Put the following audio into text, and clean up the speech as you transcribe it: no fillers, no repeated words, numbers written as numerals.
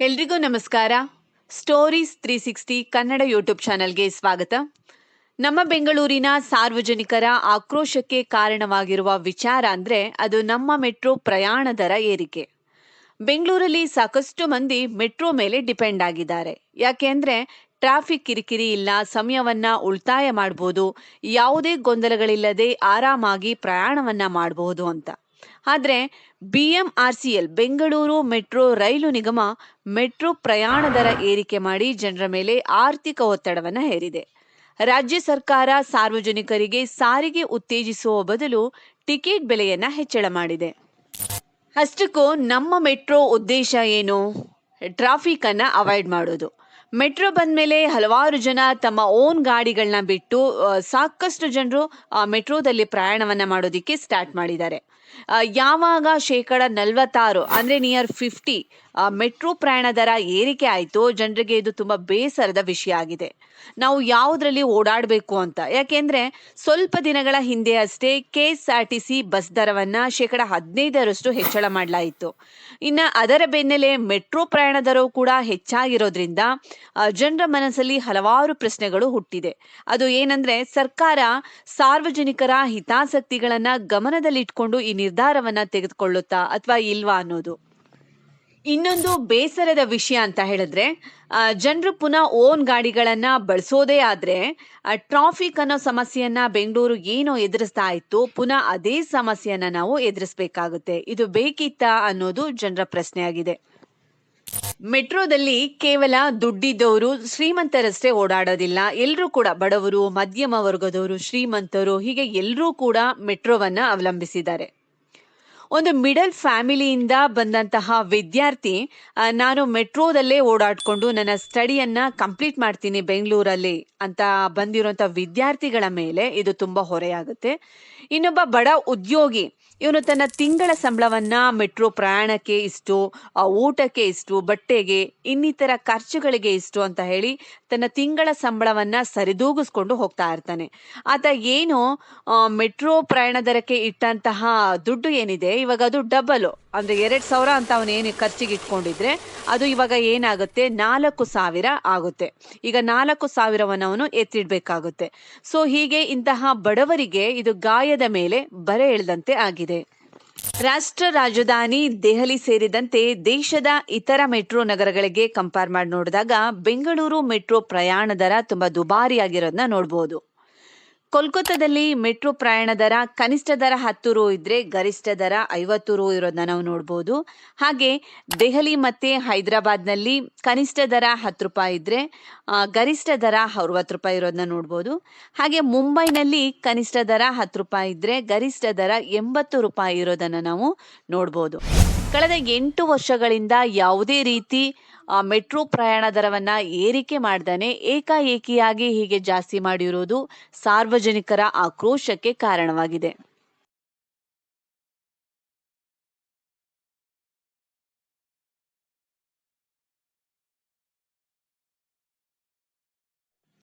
ಎಲ್ರಿಗೂ ನಮಸ್ಕಾರ. Stories 360 Kannada YouTube ಚಾನೆಲ್ಗೆ ಸ್ವಾಗತ. ನಮ್ಮ ಬೆಂಗಳೂರಿನ ಸಾರ್ವಜನಿಕರ ಆಕ್ರೋಶಕ್ಕೆ ಕಾರಣವಾಗಿರುವ ವಿಚಾರ ಅಂದ್ರೆ ಅದು ನಮ್ಮ ಮೆಟ್ರೋ ಪ್ರಯಾಣ ದರ ಏರಿಕೆ. ಬೆಂಗಳೂರಲ್ಲಿ ಸಾಕಷ್ಟು ಮಂದಿ ಮೆಟ್ರೋ ಮೇಲೆ ಡಿಪೆಂಡ್ ಆಗಿದ್ದಾರೆ. ಯಾಕೆಂದ್ರೆ ಟ್ರಾಫಿಕ್ ಕಿರಿಕಿರಿ ಇಲ್ಲ, ಸಮಯವನ್ನ ಉಳಿತಾಯ ಮಾಡಬಹುದು, ಯಾವುದೇ ಗೊಂದಲಗಳಿಲ್ಲದೆ ಆರಾಮಾಗಿ ಪ್ರಯಾಣವನ್ನ ಮಾಡಬಹುದು ಅಂತ. ಆದ್ರೆ BMRCL ಬೆಂಗಳೂರು ಮೆಟ್ರೋ ರೈಲು ನಿಗಮ ಮೆಟ್ರೋ ಪ್ರಯಾಣ ದರ ಏರಿಕೆ ಮಾಡಿ ಜನರ ಮೇಲೆ ಆರ್ಥಿಕ ಒತ್ತಡವನ್ನ ಹೇರಿದೆ. ರಾಜ್ಯ ಸರ್ಕಾರ ಸಾರ್ವಜನಿಕರಿಗೆ ಸಾರಿಗೆ ಉತ್ತೇಜಿಸುವ ಬದಲು ಟಿಕೆಟ್ ಬೆಲೆಯನ್ನ ಹೆಚ್ಚಳ ಮಾಡಿದೆ. ಅಷ್ಟಕ್ಕೂ ನಮ್ಮ ಮೆಟ್ರೋ ಉದ್ದೇಶ ಏನು? ಟ್ರಾಫಿಕ್ ಅನ್ನ ಅವಾಯ್ಡ್ ಮಾಡೋದು. ಮೆಟ್ರೋ ಬಂದ್ಮೇಲೆ ಹಲವಾರು ಜನ ತಮ್ಮ ಓನ್ ಗಾಡಿಗಳನ್ನ ಬಿಟ್ಟು ಸಾಕಷ್ಟು ಜನರು ಮೆಟ್ರೋದಲ್ಲಿ ಪ್ರಯಾಣವನ್ನ ಮಾಡೋದಿಕ್ಕೆ ಸ್ಟಾರ್ಟ್ ಮಾಡಿದ್ದಾರೆ. ಯಾವಾಗ 46% ಅಂದ್ರೆ ನಿಯರ್ 50 ಮೆಟ್ರೋ ಪ್ರಯಾಣ ದರ ಏರಿಕೆ ಆಯ್ತು, ಜನರಿಗೆ ಇದು ತುಂಬಾ ಬೇಸರದ ವಿಷಯ ಆಗಿದೆ. ನಾವು ಯಾವುದ್ರಲ್ಲಿ ಓಡಾಡಬೇಕು ಅಂತ. ಯಾಕೆಂದ್ರೆ ಸ್ವಲ್ಪ ದಿನಗಳ ಹಿಂದೆ ಅಷ್ಟೇ KSRTC ಬಸ್ ದರವನ್ನ 15% ಹೆಚ್ಚಳ ಮಾಡಲಾಯಿತು. ಇನ್ನ ಅದರ ಬೆನ್ನಲ್ಲೇ ಮೆಟ್ರೋ ಪ್ರಯಾಣ ದರವು ಕೂಡ ಹೆಚ್ಚಾಗಿರೋದ್ರಿಂದ ಜನರ ಮನಸ್ಸಲ್ಲಿ ಹಲವಾರು ಪ್ರಶ್ನೆಗಳು ಹುಟ್ಟಿದೆ. ಅದು ಏನಂದ್ರೆ ಸರ್ಕಾರ ಸಾರ್ವಜನಿಕರ ಹಿತಾಸಕ್ತಿಗಳನ್ನ ಗಮನದಲ್ಲಿಟ್ಕೊಂಡು ಈ ನಿರ್ಧಾರವನ್ನ ತೆಗೆದುಕೊಳ್ಳುತ್ತಾ ಅಥವಾ ಇಲ್ವಾ ಅನ್ನೋದು. ಇನ್ನೊಂದು ಬೇಸರದ ವಿಷಯ ಅಂತ ಹೇಳಿದ್ರೆ ಜನರು ಪುನಃ ಓನ್ ಗಾಡಿಗಳನ್ನ ಬಳಸೋದೇ ಆದ್ರೆ ಟ್ರಾಫಿಕ್ ಅನ್ನೋ ಸಮಸ್ಯೆಯನ್ನ ಬೆಂಗಳೂರು ಏನೋ ಎದುರಿಸ್ತಾ ಇತ್ತು, ಪುನಃ ಅದೇ ಸಮಸ್ಯೆಯನ್ನ ನಾವು ಎದುರಿಸಬೇಕಾಗುತ್ತೆ. ಇದು ಬೇಕಿತ್ತಾ ಅನ್ನೋದು ಜನರ ಪ್ರಶ್ನೆಯಾಗಿದೆ. ಮೆಟ್ರೋದಲ್ಲಿ ಕೇವಲ ದುಡ್ಡಿದ್ದವರು ಶ್ರೀಮಂತರಷ್ಟೇ ಓಡಾಡೋದಿಲ್ಲ. ಎಲ್ಲರೂ ಕೂಡ ಬಡವರು, ಮಧ್ಯಮ ವರ್ಗದವರು, ಶ್ರೀಮಂತರು, ಹೀಗೆ ಎಲ್ಲರೂ ಕೂಡ ಮೆಟ್ರೋವನ್ನ ಅವಲಂಬಿಸಿದ್ದಾರೆ. ಒಂದು ಮಿಡಲ್ ಫ್ಯಾಮಿಲಿಯಿಂದ ಬಂದಂತಹ ವಿದ್ಯಾರ್ಥಿ ನಾನು ಮೆಟ್ರೋದಲ್ಲೇ ಓಡಾಡ್ಕೊಂಡು ನನ್ನ ಸ್ಟಡಿಯನ್ನ ಕಂಪ್ಲೀಟ್ ಮಾಡ್ತೀನಿ ಬೆಂಗಳೂರಲ್ಲಿ ಅಂತ ಬಂದಿರುವಂತ ವಿದ್ಯಾರ್ಥಿಗಳ ಮೇಲೆ ಇದು ತುಂಬಾ ಹೊರೆಯಾಗುತ್ತೆ. ಇನ್ನೊಬ್ಬ ಬಡ ಉದ್ಯೋಗಿ, ಇವನು ತನ್ನ ತಿಂಗಳ ಸಂಬಳವನ್ನ ಮೆಟ್ರೋ ಪ್ರಯಾಣಕ್ಕೆ ಇಷ್ಟು, ಊಟಕ್ಕೆ ಇಷ್ಟು, ಬಟ್ಟೆಗೆ, ಇನ್ನಿತರ ಖರ್ಚುಗಳಿಗೆ ಇಷ್ಟು ಅಂತ ಹೇಳಿ ತನ್ನ ತಿಂಗಳ ಸಂಬಳವನ್ನ ಸರಿದೂಗಿಸ್ಕೊಂಡು ಹೋಗ್ತಾ ಇರ್ತಾನೆ. ಆತ ಏನು ಮೆಟ್ರೋ ಪ್ರಯಾಣ ದರಕ್ಕೆ ಇಟ್ಟಂತಹ ದುಡ್ಡು ಏನಿದೆ, ಇವಾಗ ಅದು ಡಬಲ್ ಅಂದ್ರೆ 2,000 ಅಂತ ಅವನೇನು ಖರ್ಚಿಗೆ ಇಟ್ಕೊಂಡಿದ್ರೆ ಅದು ಇವಾಗ ಏನಾಗುತ್ತೆ 4,000 ಆಗುತ್ತೆ. ಈಗ 4,000ವನ್ನ ಅವನು ಎತ್ತಿಡ್ಬೇಕಾಗುತ್ತೆ. ಸೊ ಹೀಗೆ ಇಂತಹ ಬಡವರಿಗೆ ಇದು ಗಾಯದ ಮೇಲೆ ಬರೆ ಎಳೆದಂತೆ ಆಗಿದೆ. ರಾಷ್ಟ್ರ ರಾಜಧಾನಿ ದೆಹಲಿ ಸೇರಿದಂತೆ ದೇಶದ ಇತರ ಮೆಟ್ರೋ ನಗರಗಳಿಗೆ ಕಂಪೇರ್ ಮಾಡಿ ನೋಡಿದಾಗ ಬೆಂಗಳೂರು ಮೆಟ್ರೋ ಪ್ರಯಾಣ ದರ ತುಂಬಾ ದುಬಾರಿಯಾಗಿರೋದನ್ನ ನೋಡ್ಬೋದು. ಕೋಲ್ಕತ್ತಾದಲ್ಲಿ ಮೆಟ್ರೋ ಪ್ರಯಾಣ ದರ ಕನಿಷ್ಠ ದರ 10 ರು ಇದ್ರೆ ಗರಿಷ್ಠ ದರ 50 ರು ಇರೋದನ್ನ ನಾವು ನೋಡ್ಬೋದು. ಹಾಗೆ ದೆಹಲಿ ಮತ್ತೆ ಹೈದರಾಬಾದ್ನಲ್ಲಿ ಕನಿಷ್ಠ ದರ 10 ರೂಪಾಯಿ ಇದ್ರೆ ಗರಿಷ್ಠ ದರ 60 ರೂಪಾಯಿ ಇರೋದನ್ನ ನೋಡ್ಬೋದು. ಹಾಗೆ ಮುಂಬೈನಲ್ಲಿ ಕನಿಷ್ಠ ದರ 10 ರೂಪಾಯಿ ಇದ್ರೆ ಗರಿಷ್ಠ ದರ 80 ರೂಪಾಯಿ ಇರೋದನ್ನ ನಾವು ನೋಡ್ಬೋದು. ಕಳೆದ 8 ವರ್ಷಗಳಿಂದ ಯಾವುದೇ ರೀತಿ ಮೆಟ್ರೋ ಪ್ರಯಾಣ ದರವನ್ನ ಏರಿಕೆ ಮಾಡ್ದಾನೆ ಏಕಾಏಕಿಯಾಗಿ ಹೀಗೆ ಜಾಸ್ತಿ ಮಾಡಿರುವುದು ಸಾರ್ವಜನಿಕರ ಆಕ್ರೋಶಕ್ಕೆ ಕಾರಣವಾಗಿದೆ.